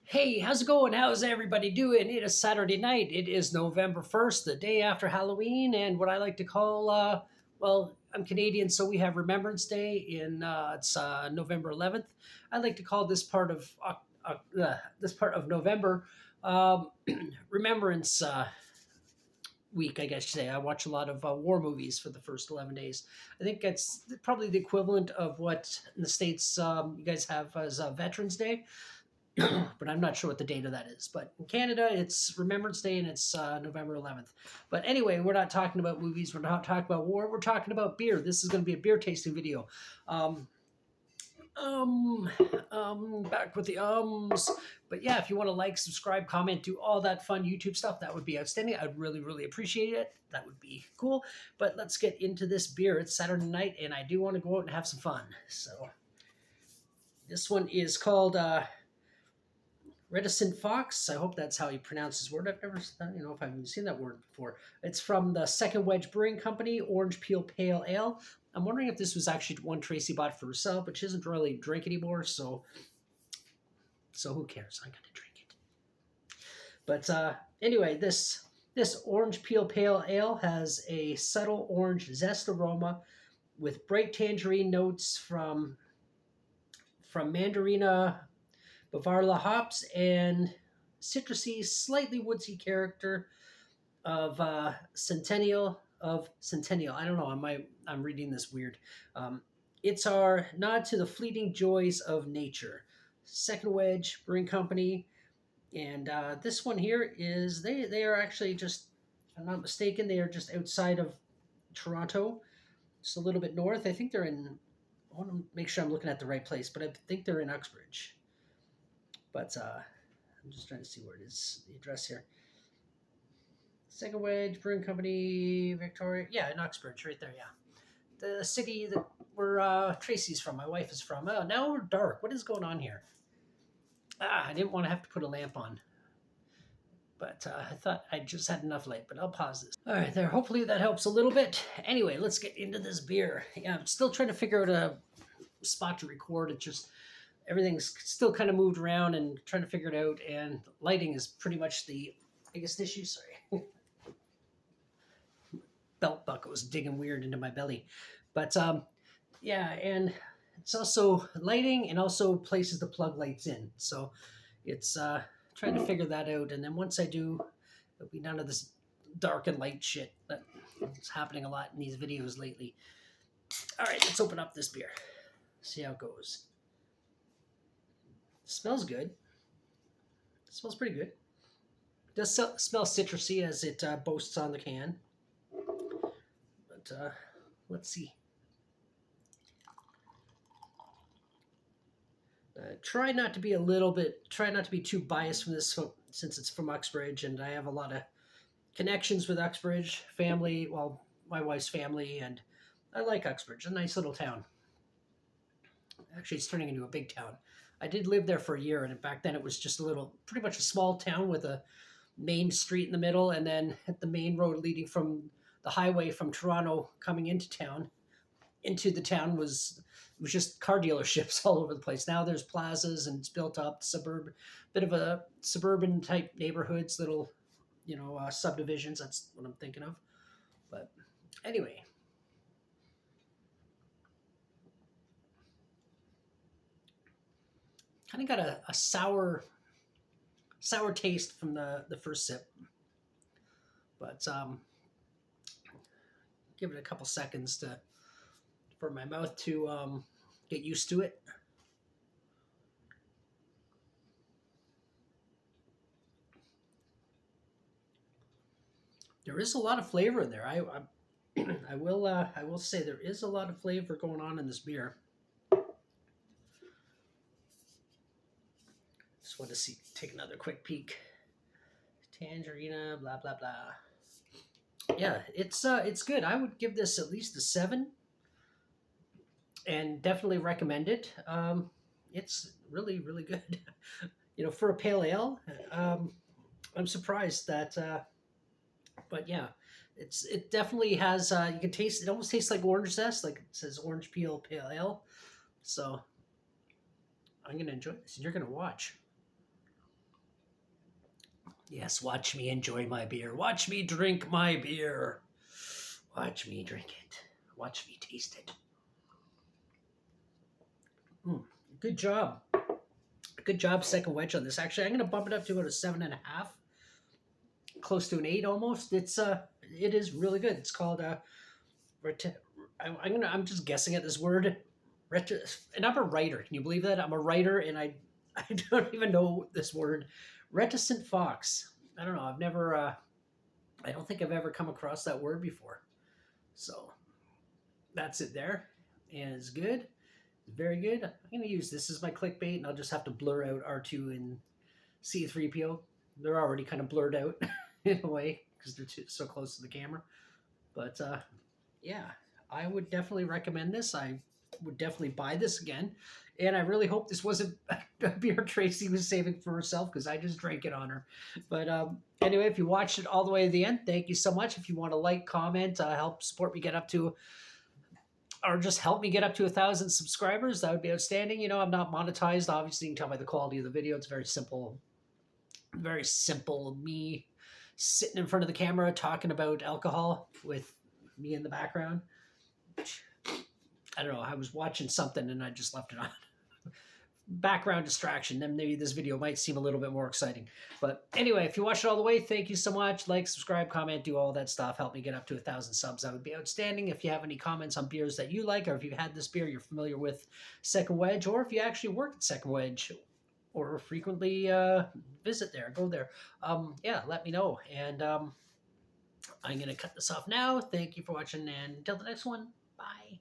Hey, how's it going? How's everybody doing? It is Saturday night. It is November 1st, the day after Halloween, and what I like to call, well, I'm Canadian, so we have Remembrance Day it's November 11th. I like to call this part of November um, Remembrance Week, I guess you say. I watch a lot of war movies for the first 11 days. I think that's probably the equivalent of what in the States you guys have as Veterans Day. But I'm not sure what the date of that is. But in Canada, it's Remembrance Day and it's November 11th. But anyway, we're not talking about movies. We're not talking about war. We're talking about beer. This is going to be a beer tasting video. Um, um, back with the ums. But yeah, if you want to like, subscribe, comment, do all that fun YouTube stuff, that would be outstanding. I'd really, really appreciate it. That would be cool. But let's get into this beer. It's Saturday night, and I do want to go out and have some fun. So this one is called Reticent Fox. I hope that's how you pronounce his word. I've never, I don't know if I've even seen that word before. It's from the Second Wedge Brewing Company, Orange Peel Pale Ale. I'm wondering if this was actually one Tracy bought for herself, but she doesn't really drink anymore, so who cares? I'm gonna drink it. But anyway, this Orange Peel Pale Ale has a subtle orange zest aroma with bright tangerine notes from Mandarina Bavaria hops and citrusy, slightly woodsy character of Centennial. I don't know. I'm reading this weird. Um, it's our nod to the fleeting joys of nature. Second Wedge Brewing Company, and this one here is they are actually just, if I'm not mistaken, they are just outside of Toronto, just a little bit north. I think they're in. I want to make sure I'm looking at the right place, but I think they're in Uxbridge. But I'm just trying to see where it is, the address here. Second Wedge Brewing Company, Victoria. Yeah, in Uxbridge, right there. Yeah, the city that where Tracy's from. My wife is from. Oh, now we're dark. What is going on here? I didn't want to have to put a lamp on, but I thought I just had enough light. But I'll pause this. All right, there. Hopefully that helps a little bit. Anyway, let's get into this beer. Yeah, I'm still trying to figure out a spot to record. It just everything's still kind of moved around and trying to figure it out. And lighting is pretty much the biggest issue. Sorry. Belt buckle was digging weird into my belly. But yeah, and it's also lighting and also places to plug lights in. So it's trying to figure that out. And then once I do, it'll be none of this dark and light shit that's happening a lot in these videos lately. All right, let's open up this beer. See how it goes. It smells good. It smells pretty good. It does smell citrusy as it boasts on the can. But let's see. Try not to be too biased from this since it's from Uxbridge, and I have a lot of connections with Uxbridge family. Well, my wife's family, and I like Uxbridge, a nice little town. Actually, it's turning into a big town. I did live there for a year, and back then it was just pretty much a small town with a main street in the middle, and then the main road leading from the highway from Toronto coming into the town was just car dealerships all over the place. Now there's plazas and it's built up bit of a suburban type neighborhoods, little subdivisions. That's what I'm thinking of. But anyway, kind of got a sour taste from the first sip, but give it a couple seconds for my mouth to get used to it. There is a lot of flavor in there. I will say there is a lot of flavor going on in this beer. Just want to take another quick peek. Tangerina, blah blah blah. Yeah, it's good. I would give this at least a 7, and definitely recommend it. It's really really good. For a pale ale. I'm surprised that, but yeah, it definitely has. You can taste. It almost tastes like orange zest, like it says orange peel pale ale. So I'm gonna enjoy this, and you're gonna watch. Yes, watch me enjoy my beer. Watch me drink my beer. Watch me drink it. Watch me taste it. Mm, good job. Good job, second wedge on this. Actually, I'm gonna bump it up to about a 7.5, close to an 8 almost. It is really good. It's called I'm just guessing at this word. And I'm a writer. Can you believe that? I'm a writer, and I don't even know this word. Reticent Fox. I don't know. I don't think I've ever come across that word before. So that's it there, and it's good. Very good. I'm gonna use this as my clickbait, and I'll just have to blur out R2 and C3PO. They're already kind of blurred out in a way because they're so close to the camera. But yeah, I would definitely recommend this. I would definitely buy this again. And I really hope this wasn't a beer Tracy was saving for herself because I just drank it on her. But anyway, if you watched it all the way to the end, thank you so much. If you want to like, comment, help support me get up to, or just help me get up to 1,000 subscribers, that would be outstanding. You know, I'm not monetized. Obviously, you can tell by the quality of the video. It's very simple. Very simple. Me sitting in front of the camera talking about alcohol with me in the background. I don't know. I was watching something and I just left it on. Background distraction. Then maybe this video might seem a little bit more exciting. But anyway, if you watched it all the way, thank you so much. Like, subscribe, comment, do all that stuff. Help me get up to 1,000 subs. That would be outstanding. If you have any comments on beers that you like, or if you've had this beer, you're familiar with Second Wedge, or if you actually worked at Second Wedge, or frequently visit there, go there. Yeah, let me know. And I'm going to cut this off now. Thank you for watching, and until the next one, bye.